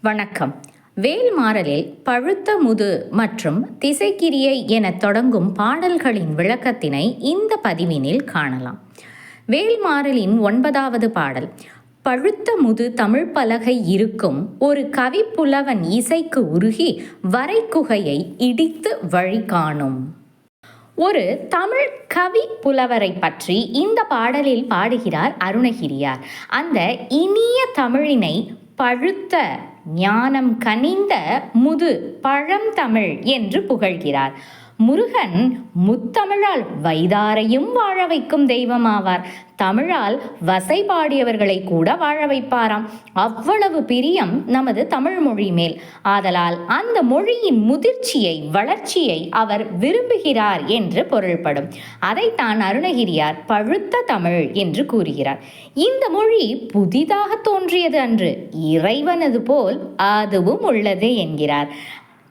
வணக்கம். வேல்மாறலில் பழுத்த முது மற்றும் திசைக்கிரியை என தொடங்கும் பாடல்களின் விளக்கத்தினை இந்த பதிவினில் காணலாம். வேல்மாறலின் 9வது பாடல். பழுத்த முது தமிழ் பலகை இருக்கும் ஒரு கவிப்புலவன் இசைக்கு உருகி வரைக்குகையை இடித்து வழி காணும். ஒரு தமிழ் கவி புலவரை பற்றி இந்த பாடலில் பாடுகிறார் அருணகிரியார். அந்த இனிய தமிழினை பழுத்த ஞானம் கனிந்த முது பழந்தமிழ் என்று புகழ்கிறார். முருகன் முத்தமிழால் வைதாரையும் வாழ வைக்கும் தெய்வமாவார். தமிழால் வசை பாடியவர்களை கூட வாழ வைப்பாராம். அவ்வளவு பிரியம் நமது தமிழ் மொழி மேல். ஆதலால் அந்த மொழியின் முதிர்ச்சியை வளர்ச்சியை அவர் விரும்புகிறார் என்று பொருள்படும். அதைத்தான் அருணகிரியார் பழுத்த தமிழ் என்று கூறுகிறார். இந்த மொழி புதிதாக தோன்றியது அன்று, இறைவனது போல் அதுவும் உள்ளது என்கிறார்.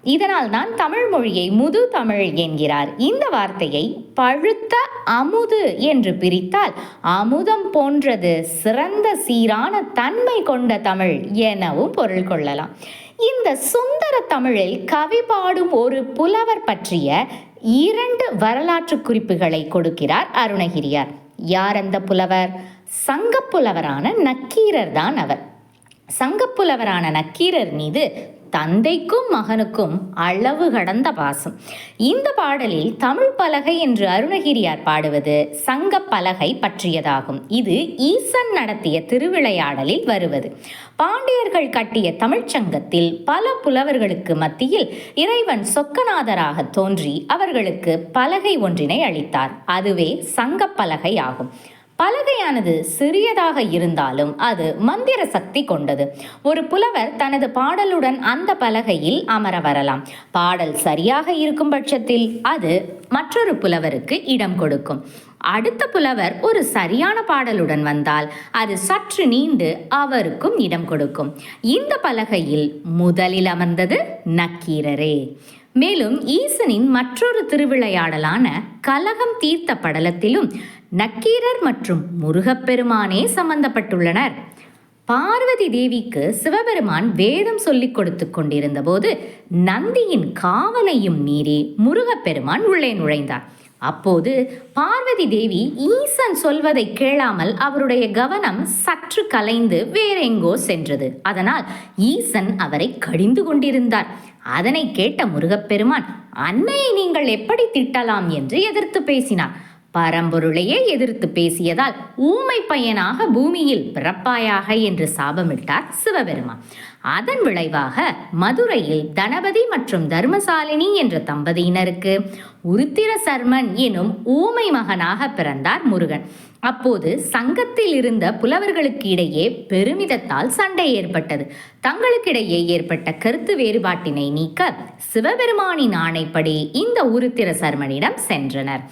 இதனால் தான் தமிழ் மொழியை முது தமிழ் என்கிறார். இந்த வார்த்தையை பழுத்த அமுது என்று பிரித்தால் அமுதம் போன்றது, சிறந்த சீரான தன்மை கொண்ட தமிழ் எனவும் பொருள் கொள்ளலாம். இந்த சுந்தர தமிழில் கவி பாடும் ஒரு புலவர் பற்றிய 2 வரலாற்று குறிப்புகளை கொடுக்கிறார் அருணகிரியார். யார் அந்த புலவர்? சங்கப்புலவரான நக்கீரர் தான் அவர். சங்கப்புலவரான நக்கீரர் மீது தந்தைக்கும் மகனுக்கும் அளவு கடந்த பாசம். இந்த பாடலில் தமிழ் பலகை என்று அருணகிரியார் பாடுவது சங்க பலகை பற்றியதாகும். இது ஈசன் நடத்திய திருவிளையாடலில் வருவது. பாண்டியர்கள் கட்டிய தமிழ்ச்சங்கத்தில் பல புலவர்களுக்கு மத்தியில் இறைவன் சொக்கநாதராக தோன்றி அவர்களுக்கு பலகை ஒன்றினை அளித்தார். அதுவே சங்க பலகை ஆகும். பலகையானது சிறியதாக இருந்தாலும் அது மந்திர சக்தி கொண்டது. ஒரு புலவர் தனது பாடலுடன் அந்த பலகையில் அமர வரலாம். பாடல் சரியாக இருக்கும் பட்சத்தில் அது மற்றொரு புலவருக்கு இடம் கொடுக்கும். அடுத்த புலவர் ஒரு சரியான பாடலுடன் வந்தால் அது சற்று நீண்டு அவருக்கும் இடம் கொடுக்கும். இந்த பலகையில் முதலில் அமர்ந்தது நக்கீரரே. மேலும் ஈசனின் மற்றொரு திருவிளையாடலான கலகம் தீர்த்த படலத்திலும் நக்கீரர் மற்றும் முருகப்பெருமானே சம்பந்தப்பட்டுள்ளனர். பார்வதி தேவிக்கு சிவபெருமான் வேதம் சொல்லிக் கொடுத்து கொண்டிருந்த போது நந்தியின் காவலையும் மீறி முருகப்பெருமான் உள்ளே நுழைந்தார். அப்போது பார்வதி தேவி ஈசன் சொல்வதை கேளாமல் அவருடைய கவனம் சற்று கலைந்து வேறெங்கோ சென்றது. அதனால் ஈசன் அவரை கடிந்து கொண்டிருந்தார். அதனை கேட்ட முருகப்பெருமான் அன்னையை நீங்கள் எப்படி திட்டலாம் என்று எதிர்த்து பேசினார். பரம்பொருளையே எதிர்த்து பேசியதால் ஊமை பையனாக பூமியில் பிறப்பாயாக என்று சாபமிட்டார் சிவபெருமான். அதன் விளைவாக மதுரையில் தனபதி மற்றும் தர்மசாலினி என்ற தம்பதியினருக்கு உருத்திர சர்மன் எனும் ஊமை மகனாக பிறந்தார் முருகன். அப்போது சங்கத்தில் இருந்த புலவர்களுக்கு இடையே பெருமிதத்தால் சண்டை ஏற்பட்டது. தங்களுக்கிடையே ஏற்பட்ட கருத்து வேறுபாட்டினை நீக்க சிவபெருமானின் ஆணைப்படி இந்த உருத்திர சர்மனிடம் சென்றனர்.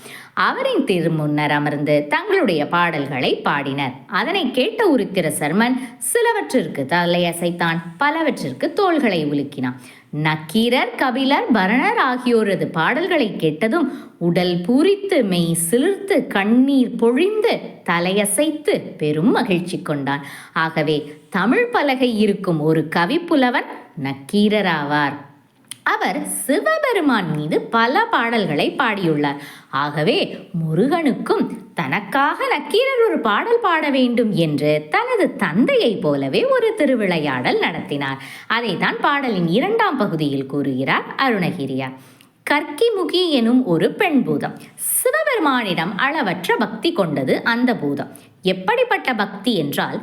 அவரின் திருமுன்னர் அமர்ந்து தங்களுடைய பாடல்களை பாடினர். அதனை கேட்ட உருத்திர சர்மன் சிலவற்றிற்கு தலையசைத்தான், பலவற்றிற்கு தோள்களை உலுக்கினான். நக்கீரர், கபிலர், பரணர் ஆகியோரது பாடல்களை கேட்டதும் உடல் பூரித்து மெய் சிலிர்த்து கண்ணீர் பொழிந்து தலையசைத்து பெரும் மகிழ்ச்சி கொண்டான். ஆகவே தமிழ் பலகை இருக்கும் ஒரு கவிப்புலவன் நக்கீரர் ஆவார். அவர் சிவபெருமான் மீது பல பாடல்களை பாடியுள்ளார். ஆகவே முருகனுக்கும் தனக்காக நக்கீரர் ஒரு பாடல் பாட வேண்டும் என்று தனது தந்தையை போலவே ஒரு திருவிளையாடல் நடத்தினார். அதைத்தான் பாடலின் 2ஆம் பகுதியில் கூறுகிறார் அருணகிரியார். கற்கிமுகி எனும் ஒரு பெண் பூதம் சிவபெருமானிடம் அளவற்ற பக்தி கொண்டது. அந்த பூதம் எப்படிப்பட்ட பக்தி என்றால்,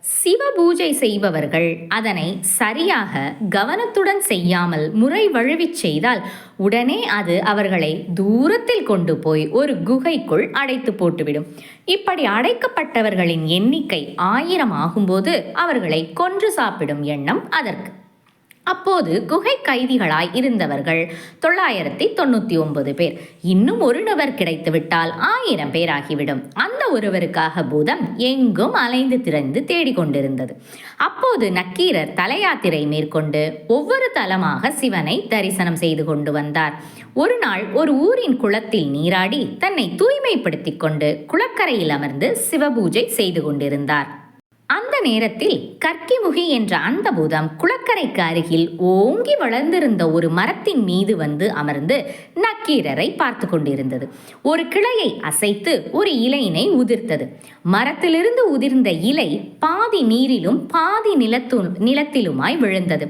சிவ பூஜை செய்பவர்கள் அதனை சரியாக கவனத்துடன் செய்யாமல் முறை வழுவிச் செய்தால் உடனே அது அவர்களை தூரத்தில் கொண்டு போய் ஒரு குகைக்குள் அடைத்து போட்டுவிடும். இப்படி அடைக்கப்பட்டவர்களின் எண்ணிக்கை 1000 ஆகும்போது அவர்களை கொன்று சாப்பிடும் எண்ணம் அதற்கு. அப்போது குகை கைதிகளாய் இருந்தவர்கள் 999 பேர். இன்னும் ஒரு நபர் கிடைத்துவிட்டால் 1000 பேர் ஆகிவிடும். அந்த ஒருவருக்காக பூதம் எங்கும் அலைந்து திறந்து தேடிக்கொண்டிருந்தது. அப்போது நக்கீரர் தலையாத்திரை மேற்கொண்டு ஒவ்வொரு தலமாக சிவனை தரிசனம் செய்து கொண்டு வந்தார். ஒரு நாள் ஒரு ஊரின் குளத்தில் நீராடி தன்னை தூய்மைப்படுத்திக் கொண்டு குளக்கரையில் அமர்ந்து சிவபூஜை செய்து கொண்டிருந்தார். அந்த நேரத்தில் கற்கிமுகி என்ற அந்த பூதம் குளக்கரைக்கு அருகில் ஓங்கி வளர்ந்திருந்த ஒரு மரத்தின் மீது வந்து அமர்ந்து நக்கீரரை பார்த்து கொண்டிருந்தது. ஒரு கிளையை அசைத்து ஒரு இலையினை உதிர்த்தது. மரத்திலிருந்து உதிர்ந்த இலை பாதி நீரிலும் பாதி நிலத்திலுமாய் விழுந்தது.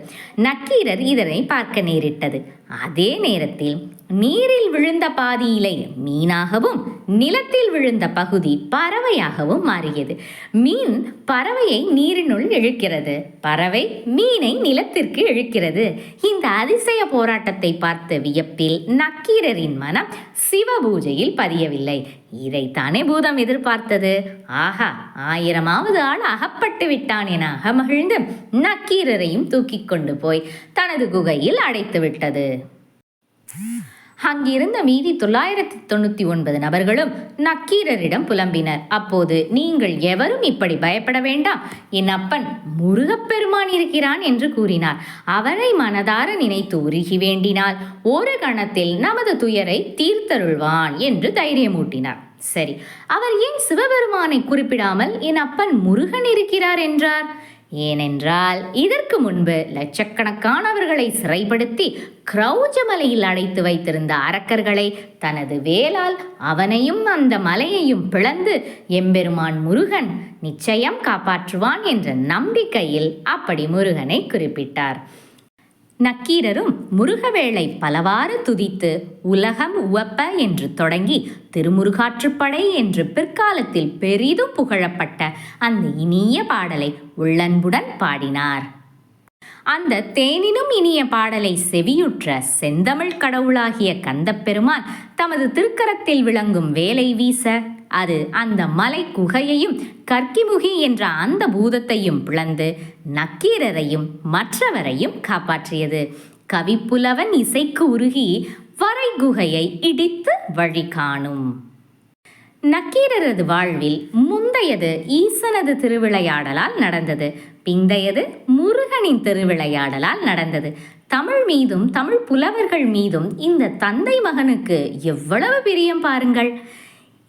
நக்கீரர் இதனை பார்க்க நேரிட்டது. அதே நேரத்தில் நீரில் விழுந்த பாதி இலை மீனாகவும் நிலத்தில் விழுந்த பகுதி பறவையாகவும் மாறியது. மீன் பறவையை நீரினுள் இழுக்கிறது, பறவை மீனை நிலத்திற்கு இழுக்கிறது. இந்த அதிசய போராட்டத்தை பார்த்த வியப்பில் நக்கீரரின் மனம் சிவபூஜையில் பதியவில்லை. இதைத்தானே பூதம் எதிர்பார்த்தது. ஆஹா, 1000வது ஆள் அகப்பட்டு விட்டான் என அகமகிழ்ந்து நக்கீரரையும் தூக்கி கொண்டு போய் தனது குகையில் அடைத்து விட்டது. அங்கிருந்த மீதி 999 நபர்களும் நக்கீரரிடம் புலம்பினர். அப்போது, நீங்கள் எவரும் இப்படி பயப்பட வேண்டாம், என் அப்பன் முருகப்பெருமான் இருக்கிறான் என்று கூறினார். அவரை மனதார நினைத்து உருகி வேண்டினால் ஒரு கணத்தில் நமது துயரை தீர்த்தருள்வான் என்று தைரியமூட்டினார். சரி, அவர் ஏன் சிவபெருமானை குறிப்பிடாமல் என் அப்பன் முருகன் இருக்கிறார் என்றார்? ஏனென்றால் இதற்கு முன்பு லட்சக்கணக்கானவர்களை சிறைப்படுத்தி கிரௌஜ மலையில் அடைத்து வைத்திருந்த அரக்கர்களை தனது வேலால் அவனையும் அந்த மலையையும் பிளந்து எம்பெருமான் முருகன் நிச்சயம் காப்பாற்றுவான் என்ற நம்பிக்கையில் அப்படி முருகனை குறிப்பிட்டார். நக்கீரரும் முருகவேளை பலவாறு துதித்து உலகம் உவப்ப என்று தொடங்கி திருமுருகாற்றுப்படை என்று பிற்காலத்தில் பெரிதும் புகழப்பட்ட அந்த இனிய பாடலை உள்ளன்புடன் பாடினார். அந்த தேனினும் இனிய பாடலை செவியுற்ற செந்தமிழ் கடவுளாகிய கந்தப்பெருமான் தமது திருக்கரத்தில் விளங்கும் வேலை வீச அது அந்த மலை குகையையும் கற்கிமுகி என்ற அந்த பூதத்தையும் பிளந்து நக்கீரரையும் மற்றவரையும் காப்பாற்றியது. கவிப்புலவன் இசைக்கு உருகி வரை குகையை இடித்து வழி காணும். நக்கீரரது வாழ்வில் முந்தையது ஈசனது திருவிளையாடலால் நடந்தது, பிந்தையது முருகனின் திருவிளையாடலால் நடந்தது. தமிழ் மீதும் தமிழ் புலவர்கள் மீதும் இந்த தந்தை மகனுக்கு எவ்வளவு பிரியம் பாருங்கள்.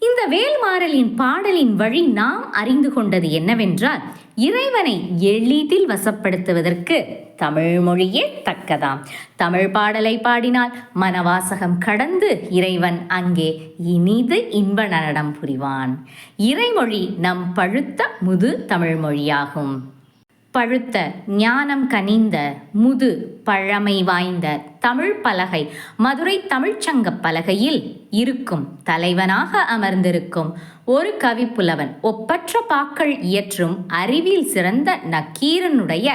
இந்த வேல்மாறலின் பாடலின் வழி நாம் அறிந்து கொண்டது என்னவென்றால், இறைவனை எளிதில் வசப்படுத்துவதற்கு தமிழ் மொழியே தக்கதாம். தமிழ் பாடலை பாடினால் மனவாசகம் கடந்து இறைவன் அங்கே இனிது இன்ப நடனம் புரிவான். இறைமொழி நம் பழுத்த முது தமிழ் மொழியாகும். பழுத்த ஞானம் கனிந்த முது பழமை வாய்ந்த தமிழ் பலகை மதுரை தமிழ்ச்சங்க பலகையில் இருக்கும் தலைவனாக அமர்ந்திருக்கும் ஒரு கவிப்புலவன் ஒப்பற்ற பாக்கள் இயற்றும் அறிவில் சிறந்த நக்கீரனுடைய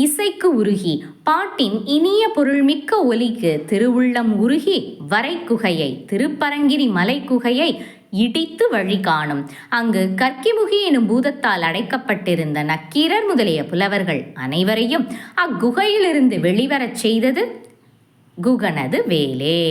இசைக்கு உருகி பாட்டின் இனிய பொருள்மிக்க ஒலிக்கு திருவுள்ளம் உருகி வரைக்குகையை திருப்பரங்கிரி மலை குகையை இடித்து வழி காணும். அங்கு கற்கிமுகி எனும் பூதத்தால் அடைக்கப்பட்டிருந்த நக்கீரர் முதலிய புலவர்கள் அனைவரையும் அக்குகையிலிருந்து வெளிவரச் செய்தது குகனது வேலே.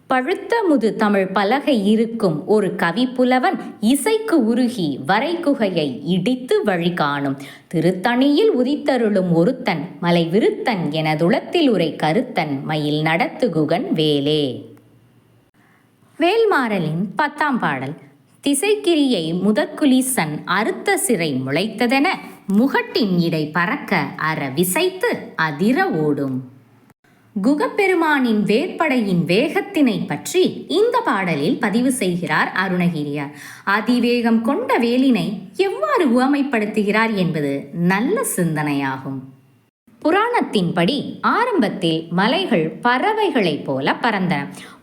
பழுத்த முது தமிழ் பலகை இருக்கும் ஒரு கவிப்புலவன் இசைக்கு உருகி வரைகுகையை இடித்து வழி காணும். திருத்தணியில் உதித்தருளும் ஒருத்தன் மலை விருத்தன் எனதுளத்தில் உரை கருத்தன் மயில் நடத்து குகன் வேலே. வேல்மாறலின் 10ஆம் பாடல். திசைக்கிரியை முதற்குலீசன் அறுத்த சிறை முளைத்ததென முகட்டின் இடை பறக்க அற விசைத்து அதிர ஓடும். குகப்பெருமானின் வேற்படையின் வேகத்தினை பற்றி இந்த பாடலில் பதிவு செய்கிறார் அருணகிரியார். அதிவேகம் கொண்ட வேலினை எவ்வாறு உவமைப்படுத்துகிறார் என்பது நல்ல சிந்தனையாகும். புராணத்தின்படி ஆரம்பத்தில் மலைகள் பறவைகளைப் போல பறந்தன.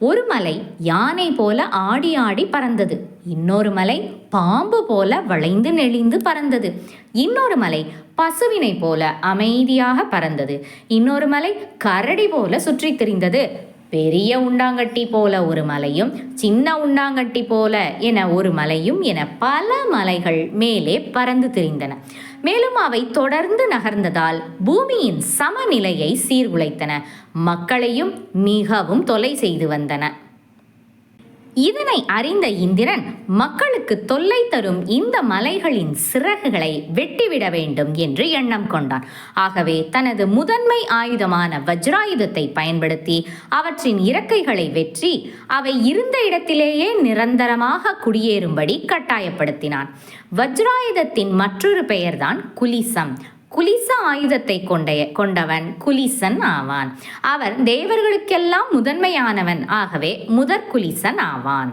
ஒரு மலை யானை போல ஆடி ஆடி பறந்தது. இன்னொரு மலை பாம்பு போல வளைந்து நெளிந்து பறந்தது. இன்னொரு மலை பசுவினை போல அமைதியாக பறந்தது. இன்னொரு மலை கரடி போல சுற்றி திரிந்தது. பெரிய உண்டாங்கட்டி போல ஒரு மலையும் சின்ன உண்டாங்கட்டி போல என ஒரு மலையும் என பல மலைகள் மேலே பறந்து திரிந்தன. மேலும் அவை தொடர்ந்து நகர்ந்ததால் பூமியின் சமநிலையை சீர்குலைத்தன, மக்களையும் மிகவும் தொலை செய்து வந்தன. இதனை அறிந்த இந்திரன் மக்களுக்கு தொல்லை தரும் இந்த மலைகளின் சிறகுகளை வெட்டிவிட வேண்டும் என்று எண்ணம் கொண்டான். ஆகவே தனது முதன்மை ஆயுதமான வஜ்ராயுதத்தை பயன்படுத்தி அவற்றின் இறக்கைகளை வெற்றி அவை இருந்த இடத்திலேயே நிரந்தரமாக குடியேறும்படி கட்டாயப்படுத்தினான். வஜ்ராயுதத்தின் மற்றொரு பெயர்தான் குலிசம். குலிச ஆயுதத்தை கொண்டவன் குலிசன் ஆவான். அவர் தேவர்களுக்கெல்லாம் முதன்மையானவன், ஆகவே முதற்குலிசன் ஆவான்.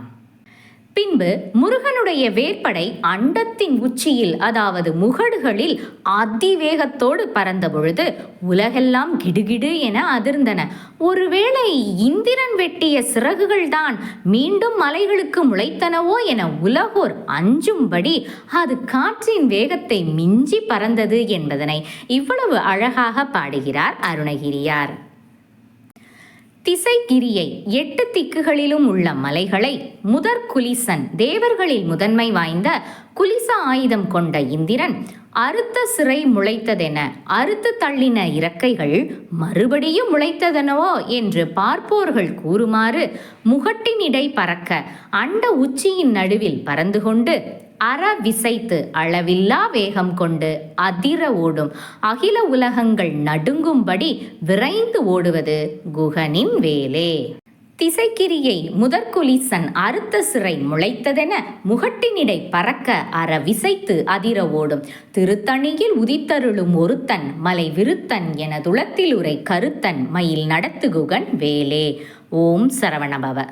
பின்பு முருகனுடைய வேற்படை அண்டத்தின் உச்சியில், அதாவது முகடுகளில் அதிவேகத்தோடு பறந்த பொழுது உலகெல்லாம் கிடுகிடு என அதிர்ந்தன. ஒருவேளை இந்திரன் வெட்டிய சிறகுகள்தான் மீண்டும் மலைகளுக்கு முளைத்தனவோ என உலகோர் அஞ்சும்படி அது காற்றின் வேகத்தை மிஞ்சி பறந்தது என்பதனை இவ்வளவு அழகாக பாடுகிறார் அருணகிரியார். திசைகிரியை 8 திக்குகளிலும் உள்ள மலைகளை முதற்குலிசன், தேவர்களில் முதன்மை வாய்ந்த குலிச ஆயுதம் கொண்ட இந்திரன் அறுத்த சிறை முளைத்ததென அறுத்து தள்ளின இறக்கைகள் மறுபடியும் முளைத்ததனவோ என்று பார்ப்போர்கள் கூறுமாறு முகட்டினிடை பறக்க அண்ட உச்சியின் நடுவில் பறந்து கொண்டு அற விசைத்து அளவில்லா வேகம் கொண்டு அதிர ஓடும், அகில உலகங்கள் நடுங்கும்படி விரைந்து ஓடுவது குகனின் வேலே. திசைக்கிரியை முதற்குலிசன் அறுத்த சிறை முளைத்ததென முகட்டினிடை பறக்க அற விசைத்து அதிர ஓடும், திருத்தணியில் உதித்தருளும் ஒருத்தன் மலை விருத்தன் என துளத்தில் உரை கருத்தன் மயில் நடத்து குகன் வேலே. ஓம் சரவணபவ.